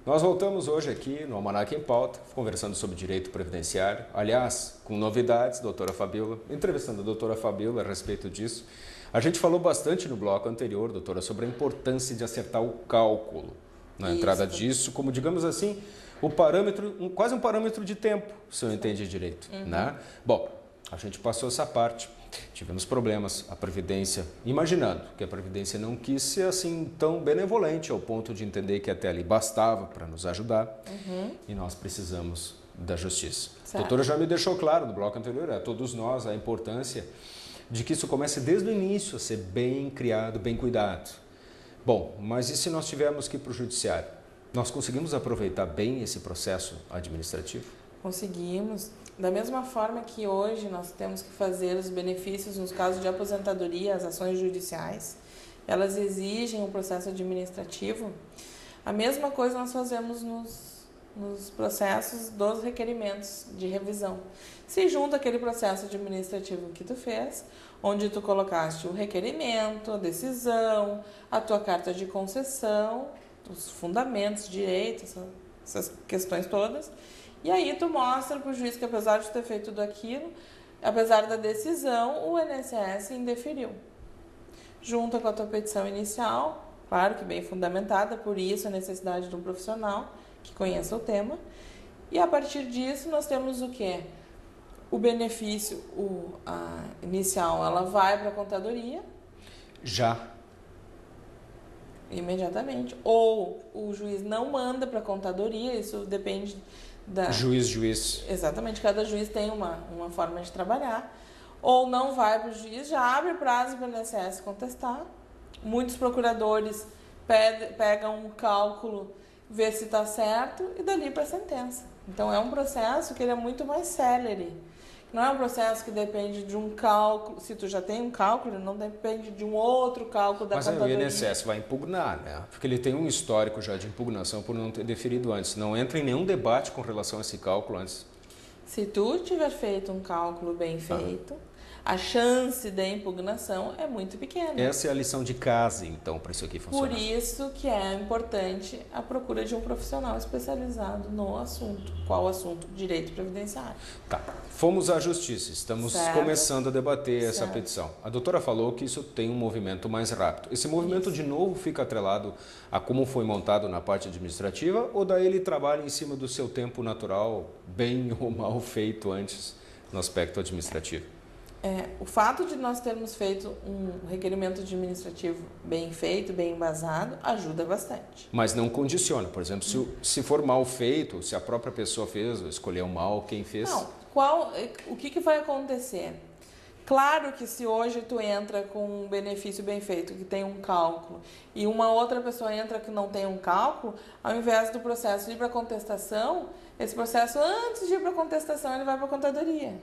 Nós voltamos hoje aqui no Almanac em Pauta, conversando sobre direito previdenciário. Aliás, com novidades, doutora Fabíola, entrevistando a doutora Fabíola a respeito disso. A gente falou bastante no bloco anterior, doutora, sobre a importância de acertar o cálculo na entrada disso, como, digamos assim, o parâmetro, quase um parâmetro de tempo, se eu entendi direito. Né? Bom, a gente passou essa parte. Tivemos problemas, a Previdência, imaginando que a Previdência não quis ser assim tão benevolente ao ponto de entender que até ali bastava para nos ajudar e nós precisamos da Justiça. A doutora já me deixou claro no bloco anterior, a todos nós, a importância de que isso comece desde o início a ser bem criado, bem cuidado. Bom, mas e se nós tivermos que ir para o Judiciário? Nós conseguimos aproveitar bem esse processo administrativo? Conseguimos. Da mesma forma que hoje nós temos que fazer os benefícios nos casos de aposentadoria, as ações judiciais, elas exigem um processo administrativo, a mesma coisa nós fazemos nos processos dos requerimentos de revisão. Se junta aquele processo administrativo que tu fez, onde tu colocaste o requerimento, a decisão, a tua carta de concessão, os fundamentos, direitos, essas questões todas. E aí tu mostra para o juiz que apesar de ter feito tudo aquilo, apesar da decisão, o INSS indeferiu. Junta com a tua petição inicial, claro que bem fundamentada, por isso a necessidade de um profissional que conheça o tema. E a partir disso nós temos o quê? O benefício, a inicial, ela vai para a contadoria. Já. Imediatamente. Ou o juiz não manda para a contadoria, isso depende Juiz. Exatamente, cada juiz tem uma forma de trabalhar. Ou não vai para o juiz, já abre prazo para o INSS contestar. Muitos procuradores pegam um cálculo, vê se está certo e dali para a sentença. Então é um processo que ele é muito mais célere. Não é um processo que depende de um cálculo. Se tu já tem um cálculo, não depende de um outro cálculo da contadoria. Mas o INSS vai impugnar, né? Porque ele tem um histórico já de impugnação por não ter deferido antes. Não entra em nenhum debate com relação a esse cálculo antes. Se tu tiver feito um cálculo bem feito, a chance de impugnação é muito pequena. Essa é a lição de casa, então, para isso aqui funcionar. Por isso que é importante a procura de um profissional especializado no assunto. Qual assunto? Direito previdenciário. Tá. Fomos à Justiça. Estamos começando a debater essa petição. A doutora falou que isso tem um movimento mais rápido. Esse movimento, de novo, fica atrelado a como foi montado na parte administrativa ou daí ele trabalha em cima do seu tempo natural, bem ou mal feito antes no aspecto administrativo? O fato de nós termos feito um requerimento administrativo bem feito, bem embasado, ajuda bastante. Mas não condiciona. Por exemplo, se for mal feito, se a própria pessoa fez, ou escolheu mal, quem fez... Não. O que vai acontecer? Claro que se hoje tu entra com um benefício bem feito, que tem um cálculo, e uma outra pessoa entra que não tem um cálculo, ao invés do processo ir para contestação, esse processo, antes de ir para contestação, ele vai para a contadoria.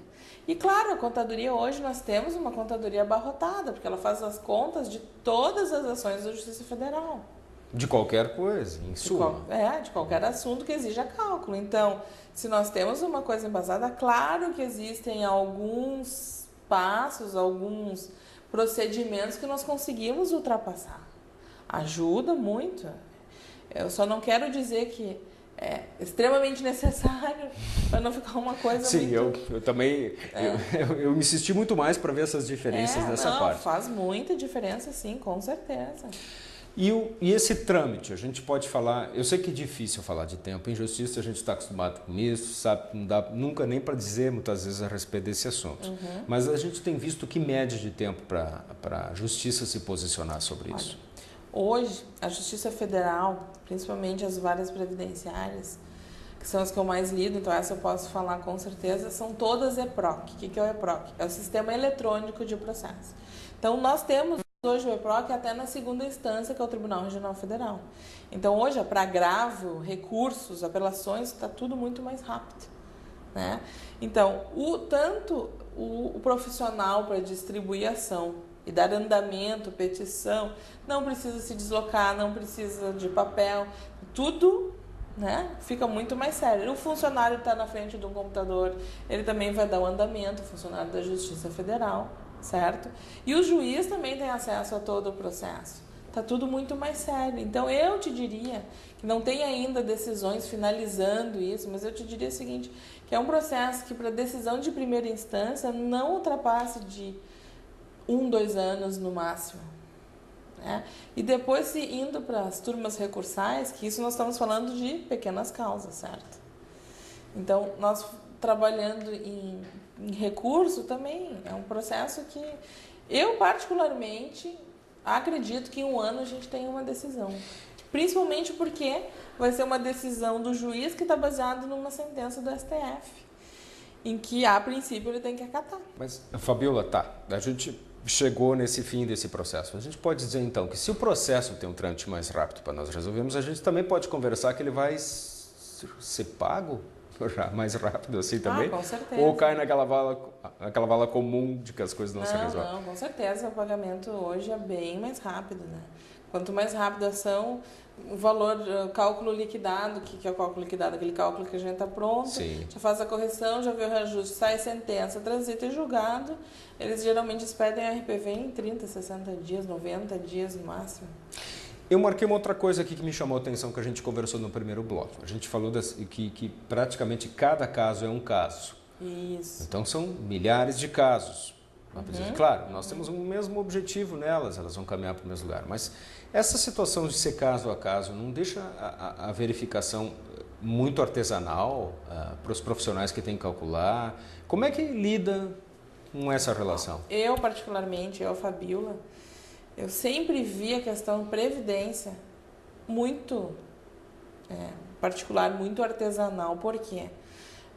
E claro, a contadoria hoje, nós temos uma contadoria abarrotada, porque ela faz as contas de todas as ações da Justiça Federal. De qualquer coisa, em suma. De qualquer assunto que exija cálculo. Então, se nós temos uma coisa embasada, claro que existem alguns passos, alguns procedimentos que nós conseguimos ultrapassar. Ajuda muito. Eu só não quero dizer que é extremamente necessário para não ficar uma coisa Sim, muito... eu também... Eu me insisti muito mais para ver essas diferenças nessa parte. Faz muita diferença, sim, com certeza. E esse trâmite, a gente pode falar... Eu sei que é difícil falar de tempo. Em justiça a gente está acostumado com isso, sabe? Não dá nunca nem para dizer muitas vezes a respeito desse assunto. Mas a gente tem visto que média de tempo para a justiça se posicionar sobre isso. Hoje, a Justiça Federal, principalmente as varas previdenciárias, que são as que eu mais lido, então essa eu posso falar com certeza, são todas EPROC. O que é o EPROC? É o Sistema Eletrônico de Processo. Então, nós temos hoje o EPROC até na segunda instância, que é o Tribunal Regional Federal. Então, hoje, para agravo, recursos, apelações, está tudo muito mais rápido, né? Então, tanto o profissional para distribuir ação e dar andamento, petição, não precisa se deslocar, não precisa de papel, tudo, né, fica muito mais sério. O funcionário está na frente de um computador, ele também vai dar o andamento, o funcionário da Justiça Federal, certo? E o juiz também tem acesso a todo o processo. tá tudo muito mais sério. Então eu te diria que não tem ainda decisões finalizando isso, mas eu te diria o seguinte, que é um processo que para decisão de primeira instância não ultrapasse de 2 anos no máximo. Né? E depois se indo para as turmas recursais, que isso nós estamos falando de pequenas causas, certo? Então, nós trabalhando em recurso também é um processo que eu particularmente acredito que em 1 ano a gente tem uma decisão. Principalmente porque vai ser uma decisão do juiz que está baseado numa sentença do STF, em que, a princípio, ele tem que acatar. Mas, Fabiola, tá, a gente chegou nesse fim desse processo. A gente pode dizer, então, que se o processo tem um trâmite mais rápido para nós resolvermos, a gente também pode conversar que ele vai ser pago já mais rápido assim também? Com certeza. Ou cai naquela vala comum de que as coisas não se resolvem? Não, com certeza. O pagamento hoje é bem mais rápido, né? Quanto mais rápido a ação, o valor, cálculo liquidado, que é o cálculo liquidado? Aquele cálculo que a gente está pronto, Sim. já faz a correção, já vê o reajuste, sai sentença, transita e julgado. Eles geralmente expedem a RPV em 30, 60 dias, 90 dias no máximo. Eu marquei uma outra coisa aqui que me chamou a atenção que a gente conversou no primeiro bloco. A gente falou que praticamente cada caso é um caso. Isso. Então são milhares de casos. Claro, nós temos um mesmo objetivo nelas, elas vão caminhar para o mesmo lugar. Mas essa situação de ser caso a caso não deixa a verificação muito artesanal para os profissionais que têm que calcular? Como é que lida com essa relação? Eu, particularmente, a Fabiola, eu sempre vi a questão previdência muito particular, muito artesanal. Por quê?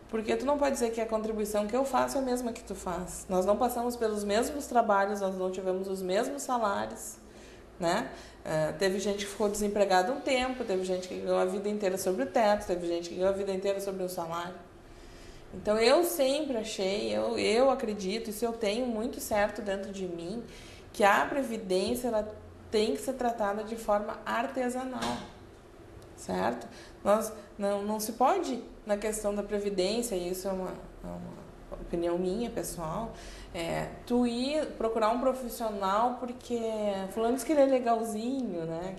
Porque tu não pode dizer que a contribuição que eu faço é a mesma que tu faz. Nós não passamos pelos mesmos trabalhos, nós não tivemos os mesmos salários, né? Teve gente que ficou desempregada um tempo, teve gente que ganhou a vida inteira sobre o teto, teve gente que ganhou a vida inteira sobre o salário. Então eu sempre achei, eu acredito, isso eu tenho muito certo dentro de mim, que a previdência ela tem que ser tratada de forma artesanal, certo? Nós não se pode, na questão da previdência, e isso é uma opinião minha, pessoal, tu ir procurar um profissional porque fulano diz que ele é legalzinho, né?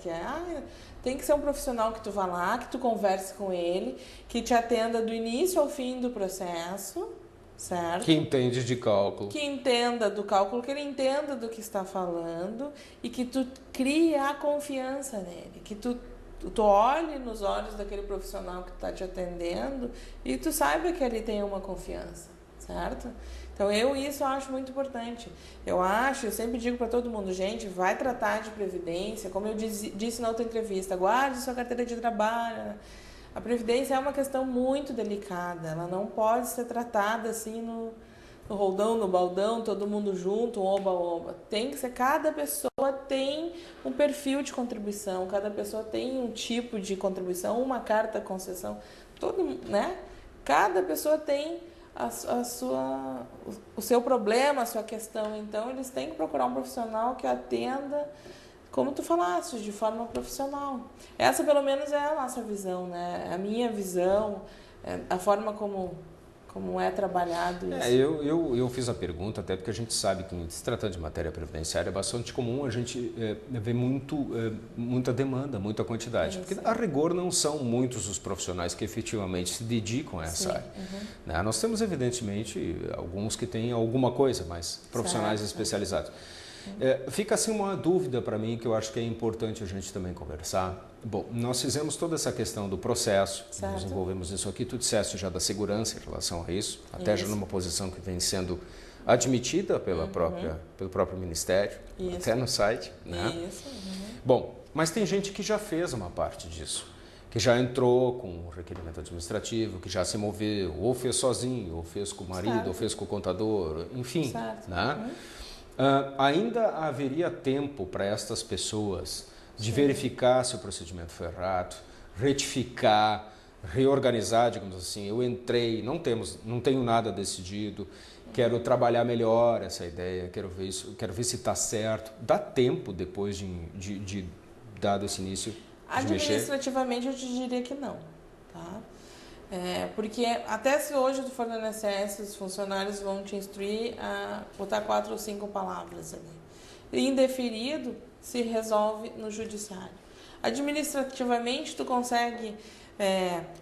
Tem que ser um profissional que tu vá lá, que tu converse com ele, que te atenda do início ao fim do processo, certo? Que entende de cálculo. Que entenda do cálculo, que ele entenda do que está falando e que tu crie a confiança nele, que tu olhe nos olhos daquele profissional que está te atendendo e tu saiba que ele tem uma confiança, certo? Então isso eu acho muito importante. Eu sempre digo para todo mundo, gente, vai tratar de previdência, como eu disse na outra entrevista, guarde sua carteira de trabalho. A previdência é uma questão muito delicada, ela não pode ser tratada assim no roldão, no baldão, todo mundo junto, um oba-oba. Tem que ser, cada pessoa tem um perfil de contribuição, cada pessoa tem um tipo de contribuição, uma carta concessão, né? Cada pessoa tem o seu problema, a sua questão, então eles têm que procurar um profissional que atenda, como tu falaste, de forma profissional. Essa pelo menos é a nossa visão, né? A minha visão, a forma como é trabalhado isso. Eu fiz a pergunta até porque a gente sabe que, se tratando de matéria previdenciária, é bastante comum a gente ver muita demanda, muita quantidade. Porque, a rigor, não são muitos os profissionais que efetivamente se dedicam a essa área. Né? Nós temos, evidentemente, alguns que têm alguma coisa, mas profissionais especializados. Fica assim uma dúvida para mim que eu acho que é importante a gente também conversar. Bom, nós fizemos toda essa questão do processo, nós envolvemos isso aqui, tu disseste já da segurança em relação a isso, até já numa posição que vem sendo admitida pelo próprio Ministério, até no site. Né? Bom, mas tem gente que já fez uma parte disso, que já entrou com o requerimento administrativo, que já se moveu, ou fez sozinho, ou fez com o marido, ou fez com o contador, enfim. Né? Ainda haveria tempo para estas pessoas de verificar se o procedimento foi errado, retificar, reorganizar, digamos assim. Eu entrei, não tenho nada decidido, quero trabalhar melhor essa ideia, quero ver se está certo. Dá tempo depois de dado esse início de mexer? Administrativamente eu te diria que não, tá? Porque até se hoje tu for no INSS, os funcionários vão te instruir a botar 4 ou 5 palavras ali. indeferido se resolve no judiciário. Administrativamente, tu consegue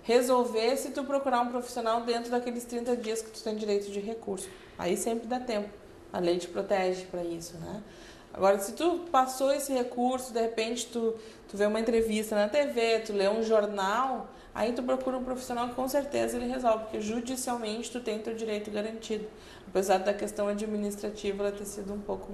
resolver se tu procurar um profissional dentro daqueles 30 dias que tu tem direito de recurso. Aí sempre dá tempo. A lei te protege para isso, né? Agora, se tu passou esse recurso, de repente tu vê uma entrevista na TV, tu lê um jornal, aí tu procura um profissional que com certeza ele resolve, porque judicialmente tu tem teu direito garantido. Apesar da questão administrativa ela ter sido um pouco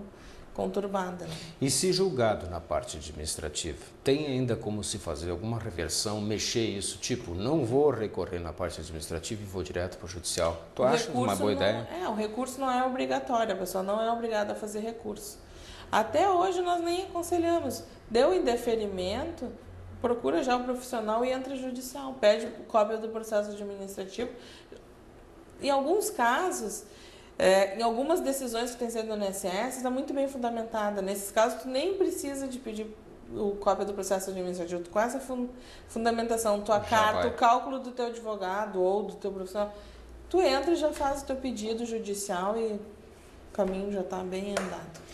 conturbada, né? E se julgado na parte administrativa, tem ainda como se fazer alguma reversão, mexer isso, tipo, não vou recorrer na parte administrativa e vou direto para o judicial? Tu acha uma boa ideia? O recurso não é obrigatório, a pessoa não é obrigada a fazer recurso. Até hoje nós nem aconselhamos. Deu indeferimento, procura já o profissional e entra judicial, pede cópia do processo administrativo. Em alguns casos, em algumas decisões que têm sido no INSS, está muito bem fundamentada. Nesses casos, tu nem precisa de pedir cópia do processo administrativo. Tu, com essa fundamentação, tua carta, o cálculo do teu advogado ou do teu profissional, tu entra e já faz o teu pedido judicial e o caminho já está bem andado.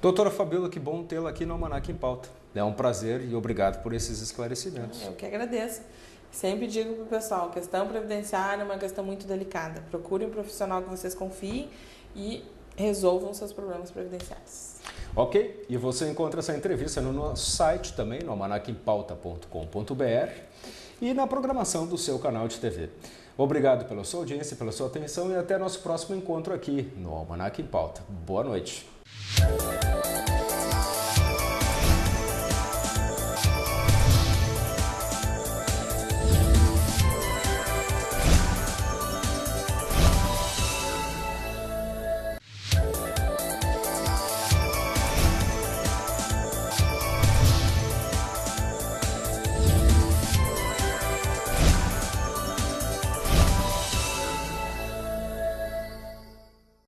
Doutora Fabíola, que bom tê-la aqui no Almanac em Pauta. É um prazer e obrigado por esses esclarecimentos. Eu que agradeço. Sempre digo para o pessoal, questão previdenciária é uma questão muito delicada. Procure um profissional que vocês confiem e resolvam seus problemas previdenciários. Ok, e você encontra essa entrevista no nosso site também, no almanacimpauta.com.br e na programação do seu canal de TV. Obrigado pela sua audiência, pela sua atenção e até nosso próximo encontro aqui no Almanac em Pauta. Boa noite.